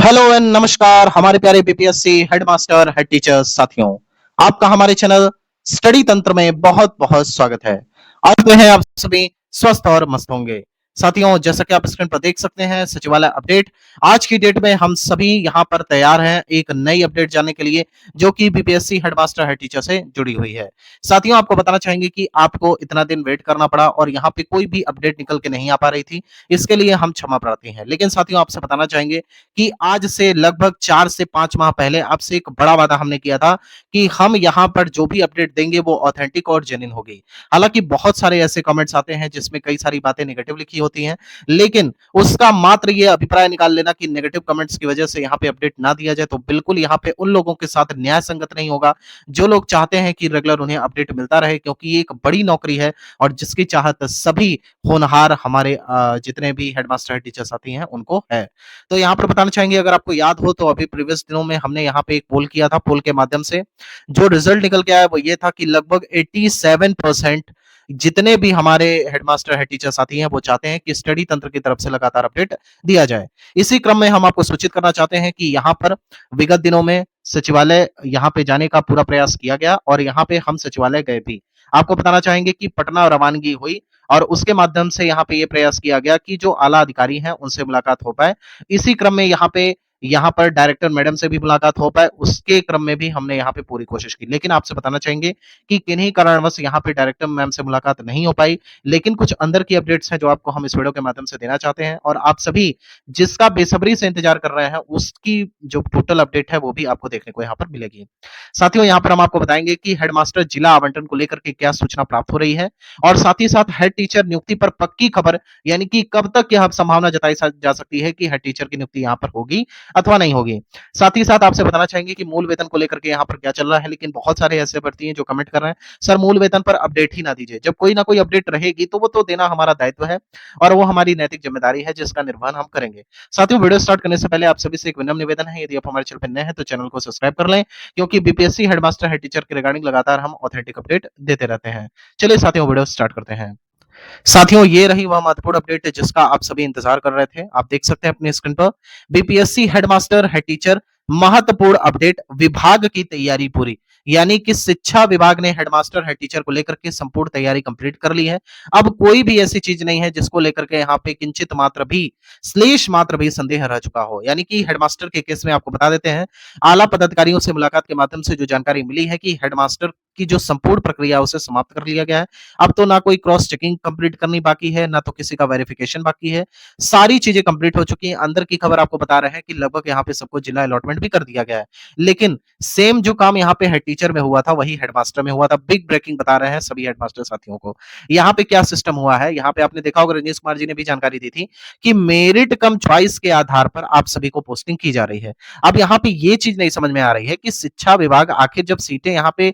Hello and नमस्कार हमारे प्यारे बीपीएससी हेडमास्टर हेड टीचर्स साथियों। आपका हमारे चैनल स्टडी तंत्र में बहुत बहुत स्वागत है। आज तो है आप सभी स्वस्थ और मस्त होंगे। साथियों, जैसा कि आप स्क्रीन पर देख सकते हैं, सचिवालय अपडेट। आज की डेट में हम सभी यहाँ पर तैयार हैं एक नई अपडेट जानने के लिए, जो कि बीपीएससी हेडमास्टर हेड टीचर से जुड़ी हुई है। साथियों, आपको बताना चाहेंगे कि आपको इतना दिन वेट करना पड़ा और यहाँ पे कोई भी अपडेट निकल के नहीं आ पा रही थी। इसके लिए हम क्षमा प्रार्थी हैं। लेकिन साथियों, आपसे बताना चाहेंगे कि आज से लगभग 4 से 5 माह पहले आपसे एक बड़ा वादा हमने किया था कि हम यहाँ पर जो भी अपडेट देंगे वो ऑथेंटिक और जेन्युइन होगी। हालाँकि बहुत सारे ऐसे कमेंट्स आते हैं जिसमें कई सारी बातें नेगेटिव लिखी होती हैं, लेकिन उसका मात्र ये अभिप्राय निकाल लेना कि नेगेटिव कमेंट्स की वजह से यहाँ पे अपडेट ना दिया जाए, तो बिल्कुल यहाँ पे उन लोगों के साथ न्याय संगत नहीं होगा, जो लोग चाहते हैं कि रेगुलर उन्हें अपडेट मिलता रहे, क्योंकि ये एक बड़ी नौकरी है और जिसकी चाहत सभी होनहार हमारे जितने भी हेडमास्टर हेड टीचर साथी हैं उनको है। तो यहाँ पर बताना चाहेंगे, अगर आपको याद हो तो अभी प्रीवियस दिनों में हमने यहाँ पे एक पोल किया था। पोल के माध्यम से जो रिजल्ट निकल के आया वो ये था कि लगभग 87% जितने भी हमारे हेडमास्टर हेड टीचर साथी हैं वो चाहते हैं कि स्टडी तंत्र की तरफ से लगातार अपडेट दिया जाए। इसी क्रम में हम आपको सूचित करना चाहते हैं कि यहाँ पर विगत दिनों में सचिवालय यहाँ पे जाने का पूरा प्रयास किया गया और यहाँ पे हम सचिवालय गए भी। आपको बताना चाहेंगे कि पटना रवानगी हुई और उसके माध्यम से यहाँ पे ये प्रयास किया गया कि जो आला अधिकारी हैं उनसे मुलाकात हो पाए। इसी क्रम में यहाँ पर डायरेक्टर मैडम से भी मुलाकात हो पाए, उसके क्रम में भी हमने यहाँ पे पूरी कोशिश की। लेकिन आपसे बताना चाहेंगे कि किन्हीं कारणवश यहाँ पे डायरेक्टर मैम से मुलाकात नहीं हो पाई। लेकिन कुछ अंदर की अपडेट्स हैं जो आपको हम इस वीडियो के माध्यम से देना चाहते हैं और आप सभी जिसका बेसब्री से इंतजार कर रहे हैं उसकी जो टोटल अपडेट है वो भी आपको देखने को यहाँ पर मिलेगी। साथियों, यहाँ पर हम आपको बताएंगे कि हेडमास्टर जिला आवंटन को लेकर के क्या सूचना प्राप्त हो रही है और साथ ही साथ हेड टीचर नियुक्ति पर पक्की खबर, यानी कि कब तक यह संभावना जताई जा सकती है कि हेड टीचर की नियुक्ति यहाँ पर होगी अथवा नहीं होगी। साथ ही साथ आपसे बताना चाहेंगे कि मूल वेतन को लेकर के यहाँ पर क्या चल रहा है। लेकिन बहुत सारे ऐसे अभ्यर्थी हैं जो कमेंट कर रहे हैं, सर मूल वेतन पर अपडेट ही ना दीजिए। जब कोई ना कोई अपडेट रहेगी तो वो तो देना हमारा दायित्व है और वो हमारी नैतिक जिम्मेदारी है जिसका निर्वहन हम करेंगे। साथियों, वीडियो स्टार्ट करने से पहले आप सभी से एक विनम्र निवेदन है, यदि आप हमारे चैनल पर नए हैं तो चैनल को सब्सक्राइब कर लें, क्योंकि बीपीएससी हेडमास्टर हेड टीचर के रिगार्डिंग लगातार हम ऑथेंटिक अपडेट देते रहते हैं। चलिए साथियों, वीडियो स्टार्ट करते हैं। साथियों, ये रही वह महत्वपूर्ण अपडेट जिसका आप सभी इंतजार कर रहे थे। आप देख सकते हैं अपनी स्क्रीन पर बीपीएससी हेडमास्टर हेड टीचर महत्वपूर्ण अपडेट, विभाग की तैयारी पूरी। यानी कि शिक्षा विभाग ने हेडमास्टर हेड टीचर को लेकर के संपूर्ण तैयारी कंप्लीट कर ली है। अब कोई भी ऐसी चीज नहीं है जिसको लेकर के यहाँ पे किंचित मात्र भी, श्लेष मात्र भी संदेह रह चुका हो। यानी कि हेडमास्टर के केस में आपको बता देते हैं, आला पदाधिकारियों से मुलाकात के माध्यम से जो जानकारी मिली है कि हेडमास्टर की जो संपूर्ण प्रक्रिया उसे समाप्त कर लिया गया है। अब तो ना कोई क्रॉस चेकिंग कंप्लीट करनी बाकी है, ना तो किसी का वेरिफिकेशन बाकी है। सारी चीजें कंप्लीट हो चुकी हैं। अंदर की खबर आपको बता रहे हैं कि लगभग यहाँ पे सबको जिला अलॉटमेंट भी कर दिया गया है। लेकिन सेम जो काम यहाँ पे हेड टीचर में हुआ था वही हेडमास्टर में हुआ था। बिग ब्रेकिंग बता रहे हैं सभी हेडमास्टर साथियों को। यहाँ पे क्या सिस्टम हुआ है, यहाँ पे आपने देखा होगा रजनीश कुमार जी ने भी जानकारी दी थी कि मेरिट कम चॉइस के आधार पर आप सभी को पोस्टिंग की जा रही है। अब यहाँ पे ये चीज नहीं समझ में आ रही है कि शिक्षा विभाग आखिर जब सीटें यहाँ पे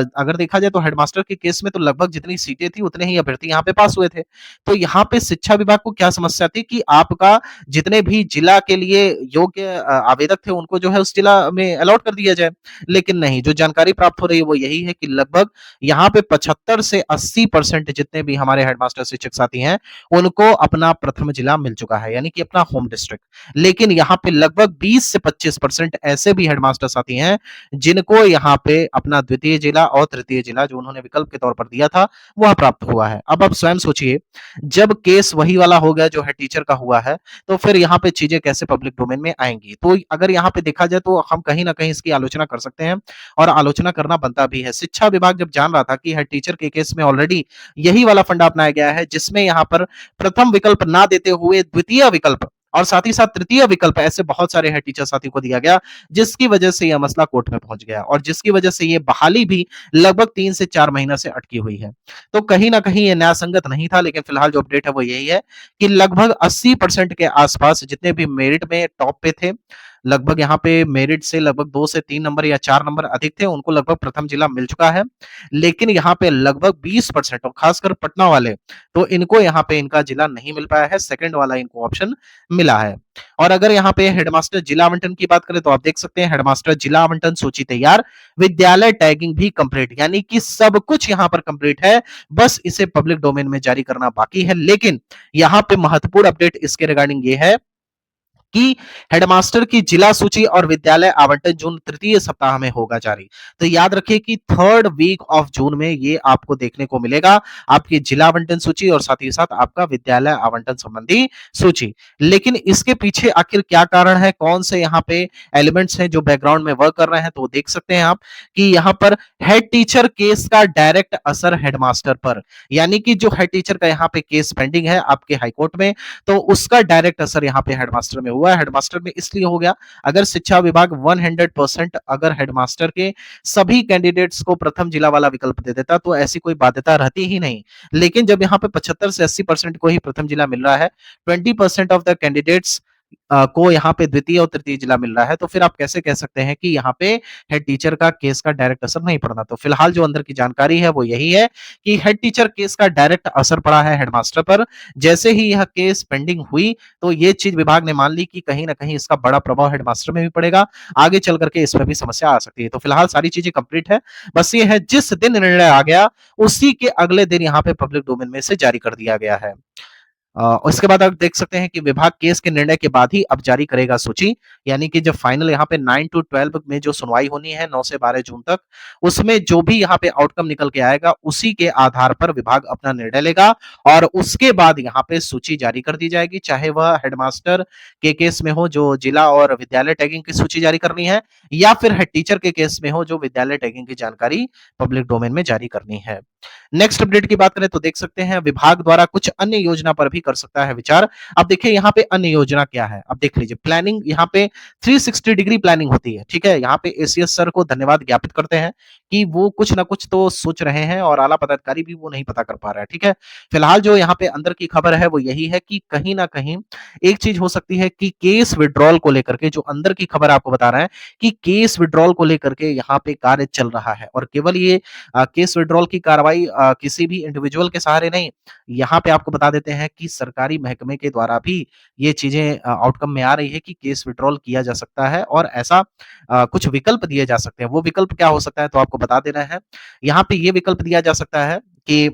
अगर देखा जाए तो हेडमास्टर के केस में तो लगभग जितनी सीटें थी उतने ही अभ्यर्थी यहाँ पे पास हुए थे। तो यहाँ पे शिक्षा विभाग को क्या समस्या थी कि आपका जितने भी जिला के लिए योग्य आवेदक थे उनको जो है उस जिला में अलॉट कर दिया जाए। लेकिन नहीं, जो जानकारी प्राप्त हो रही है वो यही है कि लगभग यहाँ पे 75 से 80% जितने भी हमारे हेडमास्टर शिक्षक साथी हैं उनको अपना प्रथम जिला मिल चुका है, यानी कि अपना होम डिस्ट्रिक्ट। लेकिन यहाँ पे लगभग 20 से 25% ऐसे भी हेडमास्टर साथी हैं जिनको यहाँ पे अपना द्वितीय जिला और तृतीय जिला जो उन्होंने विकल्प के तौर पर दिया था वह प्राप्त हुआ है। अब आप स्वयं सोचिए, जब केस वही वाला हो गया जो हेड टीचर का हुआ है, तो फिर यहाँ पे चीजें कैसे पब्लिक डोमेन में आएंगी। तो अगर यहाँ पे देखा जाए तो हम कहीं ना कहीं इसकी आलोचना कर सकते हैं और आलोचना करना बनता भी है। शिक्षा विभाग जब जान रहा था कि हेड टीचर के केस में ऑलरेडी यही वाला फंडा अपनाया गया है, जिसमें यहाँ पर प्रथम विकल्प ना देते हुए द्वितीय विकल्प और साथ ही साथ तृतीय विकल्प ऐसे बहुत सारे हेड टीचर साथी को दिया गया, जिसकी वजह से यह मसला कोर्ट में पहुंच गया और जिसकी वजह से ये बहाली भी लगभग 3 से 4 महीना से अटकी हुई है। तो कहीं ना कहीं ये न्यायसंगत नहीं था। लेकिन फिलहाल जो अपडेट है वो यही है कि लगभग 80% के आसपास जितने भी मेरिट में टॉप पे थे, लगभग यहाँ पे मेरिट से लगभग 2 से 3 नंबर या 4 नंबर अधिक थे, उनको लगभग प्रथम जिला मिल चुका है। लेकिन यहाँ पे लगभग 20% और खासकर पटना वाले, तो इनको यहाँ पे इनका जिला नहीं मिल पाया है, सेकंड वाला इनको ऑप्शन मिला है। और अगर यहाँ पे हेडमास्टर जिला आवंटन की बात करें तो आप देख सकते हैं हेडमास्टर जिला आवंटन सूची तैयार, विद्यालय टैगिंग भी कंप्लीट, यानी कि सब कुछ यहाँ पर कंप्लीट है, बस इसे पब्लिक डोमेन में जारी करना बाकी है। लेकिन यहाँ पे महत्वपूर्ण अपडेट इसके रिगार्डिंग ये है कि हेडमास्टर की जिला सूची और विद्यालय आवंटन जून तृतीय सप्ताह में होगा जारी। तो याद रखिए कि थर्ड वीक ऑफ जून में ये आपको देखने को मिलेगा, आपकी जिला आवंटन सूची और साथ ही साथ आपका विद्यालय आवंटन संबंधी सूची। लेकिन इसके पीछे आखिर क्या कारण है, कौन से यहाँ पे एलिमेंट्स हैं जो बैकग्राउंड में वर्क कर रहे हैं, तो देख सकते हैं आप कि यहाँ पर हेड टीचर केस का डायरेक्ट असर हेडमास्टर पर, यानी कि जो हेड टीचर का यहाँ पे केस पेंडिंग है आपके हाईकोर्ट में, तो उसका डायरेक्ट असर यहाँ पे हेडमास्टर में हुआ है। हेडमास्टर में इसलिए हो गया, अगर शिक्षा विभाग 100% अगर हेडमास्टर के सभी कैंडिडेट्स को प्रथम जिला वाला विकल्प दे देता तो ऐसी कोई बाध्यता रहती ही नहीं। लेकिन जब यहाँ पे 75 से 80% को ही प्रथम जिला मिल रहा है, 20% ऑफ द कैंडिडेट्स को यहाँ पे द्वितीय और तृतीय जिला मिल रहा है, तो फिर आप कैसे कह सकते हैं कि यहाँ पे हेड टीचर का केस का डायरेक्ट असर नहीं पड़ना। तो फिलहाल जो अंदर की जानकारी है वो यही है कि हेड टीचर केस का डायरेक्ट असर पड़ा है हेडमास्टर पर। जैसे ही यह केस पेंडिंग हुई तो ये चीज विभाग ने मान ली कि कहीं ना कहीं इसका बड़ा प्रभाव हेडमास्टर में भी पड़ेगा, आगे चल करके इसमें भी समस्या आ सकती है। तो फिलहाल सारी चीजें कंप्लीट है, बस ये है जिस दिन निर्णय आ गया उसी के अगले दिन यहाँ पे पब्लिक डोमेन में से जारी कर दिया गया है। उसके बाद आप देख सकते हैं कि विभाग केस के निर्णय के बाद ही अब जारी करेगा सूची, यानी कि जब फाइनल यहाँ पे 9 to 12 में जो सुनवाई होनी है 9 से 12 जून तक, उसमें जो भी यहाँ पे आउटकम निकल के आएगा उसी के आधार पर विभाग अपना निर्णय लेगा और उसके बाद यहाँ पे सूची जारी कर दी जाएगी, चाहे वह हेडमास्टर के केस में हो जो जिला और विद्यालय टैगिंग की सूची जारी करनी है, या फिर हेड टीचर के केस में हो जो विद्यालय टैगिंग की जानकारी पब्लिक डोमेन में जारी करनी है। नेक्स्ट अपडेट की बात करें तो देख सकते हैं विभाग द्वारा कुछ अन्य योजना पर भी कर सकता है विचार। अब देखिए यहाँ पे अन्य योजना क्या है, अब देख लीजिए प्लानिंग, यहाँ पे 360 डिग्री प्लानिंग होती है, ठीक है। यहाँ पे एसीएस सर को धन्यवाद ज्ञापित करते हैं कि वो कुछ ना कुछ तो सोच रहे हैं और आला पदाधिकारी भी वो नहीं पता कर पा रहा है, ठीक है। फिलहाल जो यहाँ पे अंदर की खबर है वो यही है कि कहीं ना कहीं एक चीज हो सकती है कि केस विड्रॉल को लेकर के, जो अंदर की खबर आपको बता रहा है कि केस विड्रॉल को लेकर के यहाँ पे कार्य चल रहा है और केवल ये केस विड्रॉल की कार्रवाई किसी भी इंडिविजुअल के सहारे नहीं, यहाँ पे आपको बता देते हैं कि सरकारी महकमे के द्वारा भी ये चीजें आउटकम में आ रही है कि केस विड्रॉल किया जा सकता है और ऐसा कुछ विकल्प दिए जा सकते हैं। वो विकल्प क्या हो सकता है तो आपको बता देना है। यहाँ पे ये विकल्प दिया जा सकता है कि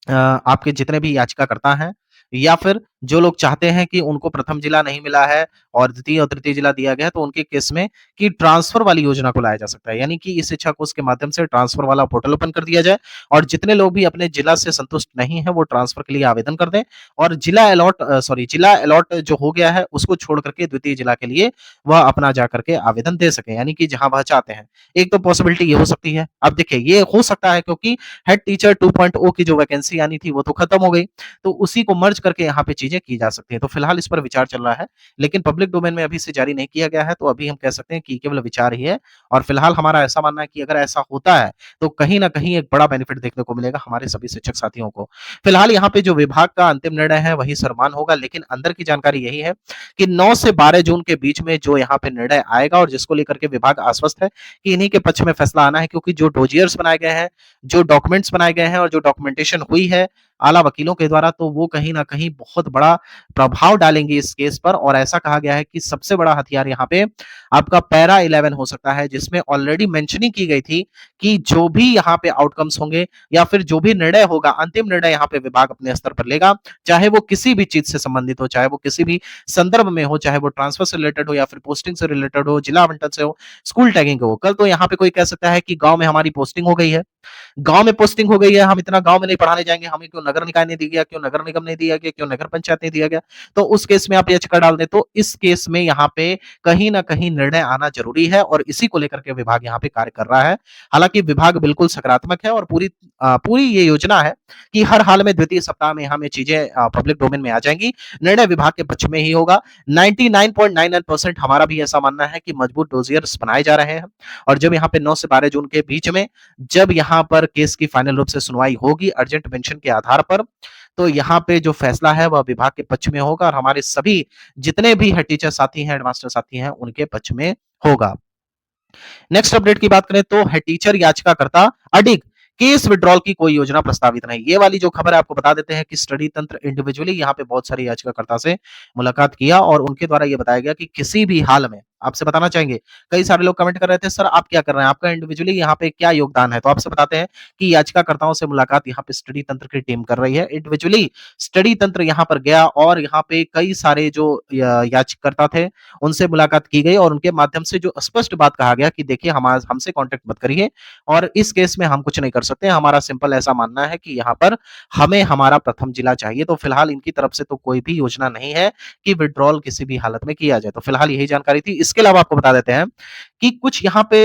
आपके जितने भी याचिकाकर्ता हैं या फिर जो लोग चाहते हैं कि उनको प्रथम जिला नहीं मिला है और द्वितीय और तृतीय जिला दिया गया है, तो उनके केस में कि ट्रांसफर वाली योजना को लाया जा सकता है, यानी कि इस शिक्षा कोष के माध्यम से ट्रांसफर वाला पोर्टल ओपन कर दिया जाए और जितने लोग भी अपने जिला से संतुष्ट नहीं है वो ट्रांसफर के लिए आवेदन कर दें और जिला अलॉट जो हो गया है उसको छोड़ करके द्वितीय जिला के लिए वह अपना जा करके आवेदन दे सके, यानी कि जहां वह चाहते हैं। एक तो पॉसिबिलिटी ये हो सकती है। अब देखिए ये हो सकता है क्योंकि हेड टीचर 2.0 की जो वैकेंसी आनी थी वो तो खत्म हो गई, तो उसी को मर्ज करके यहाँ पे चीजें की जा सकती है। तो फिलहाल इस पर विचार चल रहा है, लेकिन पब्लिक डोमेन में अभी से जारी नहीं किया गया है, तो अभी हम कह सकते हैं कि केवल विचार ही है। और फिलहाल हमारा ऐसा मानना है कि अगर ऐसा होता है तो कहीं ना कहीं एक बड़ा बेनिफिट देखने को मिलेगा हमारे सभी शिक्षक साथियों को। फिलहाल यहाँ पे जो विभाग का अंतिम निर्णय है वही सर्वमान्य होगा, लेकिन अंदर की जानकारी यही है कि 9 से 12 जून के बीच में जो यहाँ पे निर्णय आएगा और जिसको लेकर के विभाग आश्वस्त है कि इन्हीं के पक्ष में फैसला आना है, क्योंकि जो डोजियर्स बनाए गए हैं, जो डॉक्यूमेंट्स बनाए गए हैं और जो डॉक्यूमेंटेशन हुई है आला वकीलों के द्वारा, तो वो कहीं ना कहीं बहुत बड़ा प्रभाव डालेंगे इस केस पर। और ऐसा कहा गया है कि सबसे बड़ा हथियार यहाँ पे आपका पैरा 11 हो सकता है, जिसमें ऑलरेडी मेंशनिंग की गई थी कि जो भी यहाँ पे आउटकम्स होंगे या फिर जो भी निर्णय होगा, अंतिम निर्णय यहाँ पे विभाग अपने स्तर पर लेगा, चाहे वो किसी भी चीज से संबंधित हो, चाहे वो किसी भी संदर्भ में हो, चाहे वो ट्रांसफर से रिलेटेड हो या फिर पोस्टिंग से रिलेटेड हो, जिला आवंटन से हो, स्कूल टैगिंग हो। कल तो यहाँ पे कोई कह सकता है कि गांव में हमारी पोस्टिंग हो गई है, गांव में पोस्टिंग हो गई है, हम इतना गांव में नहीं पढ़ाने जाएंगे, हमें क्यों नगर निकाय नहीं दिया गया, क्यों नगर निगम नहीं दिया गया, क्यों नगर पंचायत नहीं दिया गया, तो उस केस में आप याचिका डाल दें। तो इस केस में यहाँ पे कहीं ना कहीं निर्णय आना जरूरी है और इसी को लेकर के विभाग यहाँ पे कार्य कर रहा है। हालांकि विभाग बिल्कुल सकारात्मक है और पूरी ये योजना है कि हर हाल में द्वितीय सप्ताह में हमें चीजें पब्लिक डोमेन में आ जाएंगी, निर्णय विभाग के पक्ष में ही होगा। 99.99% हमारा भी ऐसा मानना है कि मजबूत डोजियर्स बनाए जा रहे हैं और जब यहाँ पे 9 से 12 जून के बीच में जब यहाँ पर केस की फाइनल रूप से सुनवाई होगी अर्जेंट मेंशन के आधार पर, तो यहाँ पे जो फैसला है वह विभाग के पक्ष में होगा और हमारे सभी जितने भी हेड टीचर साथी हैं, हेडमास्टर साथी हैं, उनके पक्ष में होगा। नेक्स्ट अपडेट की बात करें तो हेड टीचर याचिकाकर्ता अडिग केस विड्रॉल की कोई योजना प्रस्तावित नहीं। ये वाली जो खबर है आपको बता देते हैं कि स्टडी तंत्र इंडिविजुअली यहाँ पे बहुत सारे याचिकाकर्ता से मुलाकात किया और उनके द्वारा ये बताया गया कि किसी भी हाल में आपसे बताना चाहेंगे? कई सारे लोग कमेंट कर रहे थे, सर आप क्या कर रहे हैं? आपका इंडिविजुअली यहाँ पे क्या योगदान है? तो आपसे बताते हैं कि याचिकाकर्ताओं से मुलाकात यहाँ पे स्टडी तंत्र की टीम कर रही है। इंडिविजुअली स्टडी तंत्र यहाँ पर गया और यहाँ पे कई सारे जो याचिकाकर्ता थे, उनसे मुलाकात की गई और उनके माध्यम से जो स्पष्ट बात कहा गया कि देखिए हमसे कॉन्टैक्ट मत करिए और इस केस में हम कुछ नहीं कर सकते। हमारा सिंपल ऐसा मानना है कि यहाँ पर हमें हमारा प्रथम जिला चाहिए। तो फिलहाल इनकी तरफ से तो कोई भी योजना नहीं है कि विथड्रॉल किसी भी हालत में किया जाए। तो फिलहाल यही जानकारी थी। इसके अलावा आपको बता देते हैं कि कुछ यहाँ पे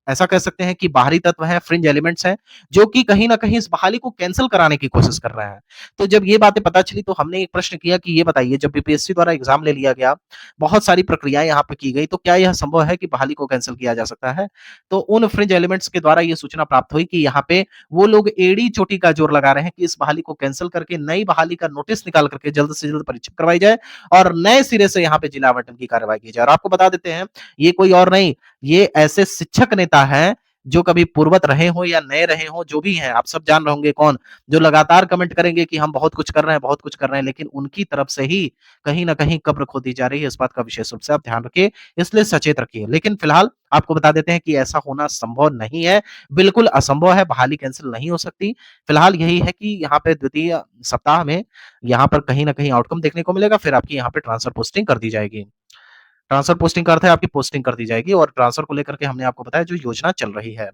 ऐसा कह सकते हैं कि बाहरी तत्व हैं, फ्रिंज एलिमेंट्स हैं, जो कि कहीं न कहीं इस बहाली को कैंसल कराने की कोशिश कर रहे हैं। तो जब ये बातें पता चली तो हमने एक प्रश्न किया कि ये बताइए जब बीपीएससी द्वारा एग्ज़ाम ले लिया गया, बहुत सारी प्रक्रियाएँ यहाँ पे की गई, तो क्या यह संभव है कि बहाली को कैंसल किया जा सकता है? तो उन फ्रिंज एलिमेंट्स के द्वारा ये सूचना प्राप्त हुई कि यहाँ पे वो लोग एड़ी-चोटी का जोर लगा रहे हैं कि इस बहाली को कैंसल करके नई बहाली का नोटिस निकाल करके जल्द से जल्द परीक्षा करवाई जाए और नए सिरे से यहाँ पे जिला आवंटन की कार्रवाई की जाए। और आपको बता देते हैं, ये कोई और नहीं, ये ऐसे शिक्षक नेता हैं, जो कभी पूर्वत रहे हों या नए रहे हों, जो भी हैं, आप सब जान रहे होंगे कौन, जो लगातार कमेंट करेंगे कि हम बहुत कुछ कर रहे हैं, बहुत कुछ कर रहे हैं, लेकिन उनकी तरफ से ही कहीं न कहीं कब्र खोदी जा रही है। इस बात का विशेष रूप से आप ध्यान रखिए, इसलिए सचेत रखिए। लेकिन फिलहाल आपको बता देते हैं कि ऐसा होना संभव नहीं है, बिल्कुल असंभव है, बहाली कैंसल नहीं हो सकती। फिलहाल यही है कि यहाँ पे द्वितीय सप्ताह में यहाँ पर कहीं न कहीं आउटकम देखने को मिलेगा, फिर आपकी यहाँ पे ट्रांसफर पोस्टिंग कर दी जाएगी। ट्रांसफर पोस्टिंग का अर्थ है आपकी पोस्टिंग कर दी जाएगी और ट्रांसफर को लेकर के हमने आपको बताया जो योजना चल रही है।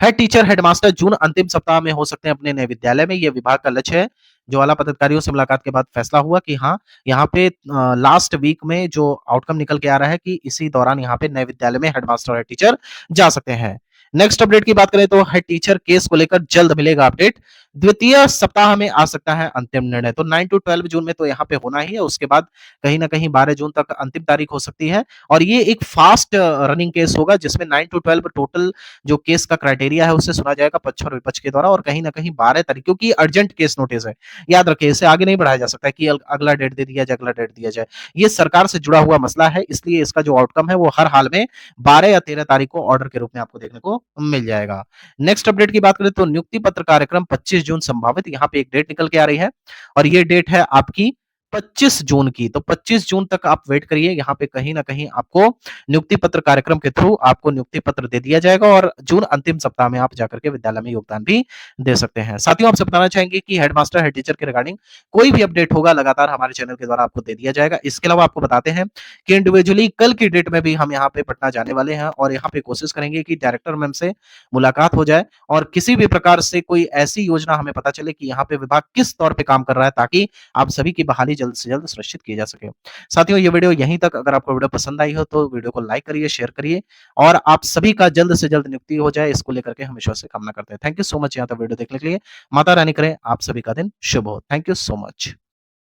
हेड टीचर, हेडमास्टर जून अंतिम सप्ताह में हो सकते हैं अपने नए विद्यालय में, ये विभाग का लक्ष्य है। जो आला पदाधिकारियों से मुलाकात के बाद फैसला हुआ कि हाँ, यहाँ पे लास्ट वीक में जो आउटकम निकल के आ रहा है कि इसी दौरान यहाँ पे नए विद्यालय में हेडमास्टर और हेड टीचर जा सकते हैं। नेक्स्ट अपडेट की बात करें तो हेड टीचर केस को लेकर जल्द मिलेगा अपडेट। द्वितीय सप्ताह में आ सकता है अंतिम निर्णय। तो 9 टू 12 जून में तो यहाँ पे होना ही है, उसके बाद कहीं न कहीं 12 जून तक अंतिम तारीख हो सकती है और ये एक फास्ट रनिंग केस होगा जिसमें 9 टू 12 टोटल जो केस का क्राइटेरिया है उससे सुना जाएगा पक्ष और विपक्ष के द्वारा और कहीं न कहीं 12 तारीख क्योंकि अर्जेंट केस नोटिस है। याद रखिए इसे आगे नहीं बढ़ाया जा सकता है कि अगला डेट दे दिया जाए, अगला डेट दिया जाए। ये सरकार से जुड़ा हुआ मसला है इसलिए इसका जो आउटकम है वो हर हाल में 12 या 13 तारीख को ऑर्डर के रूप में आपको देखने को मिल जाएगा। नेक्स्ट अपडेट की बात करें तो नियुक्ति पत्र कार्यक्रम 25 जून संभावित यहाँ पे एक डेट निकल के आ रही है और ये डेट है आपकी 25 जून की। तो 25 जून तक आप वेट करिए, यहाँ पे कहीं न कहीं आपको नियुक्ति पत्र कार्यक्रम के थ्रू आपको नियुक्ति पत्र दे दिया जाएगा और जून अंतिम सप्ताह में आप जाकर के विद्यालय में योगदान भी दे सकते हैं। साथियों आपसे बताना चाहेंगे कि हेडमास्टर, हेड टीचर के रिगार्डिंग कोई भी अपडेट होगा लगातार हमारे चैनल के द्वारा आपको दे दिया जाएगा। इसके अलावा आपको बताते हैं कि इंडिविजुअली कल की डेट में भी हम यहाँ पे पटना जाने वाले हैं और यहाँ पे कोशिश करेंगे कि डायरेक्टर मैम से मुलाकात हो जाए और किसी भी प्रकार से कोई ऐसी योजना हमें पता चले कि यहाँ पे विभाग किस तौर पे काम कर रहा है ताकि आप सभी की बहाली जल्द से जल्द सुनिश्चित की जा सके। साथियों ये वीडियो यहीं तक, अगर आपको वीडियो पसंद आई हो तो वीडियो को लाइक करिए, शेयर करिए और आप सभी का जल्द से जल्द नियुक्ति हो जाए इसको लेकर के हम ईश्वर से कामना करते हैं। थैंक यू सो मच यहाँ तक वीडियो देखने के लिए। माता रानी करें आप सभी का दिन शुभ हो। Thank you so much.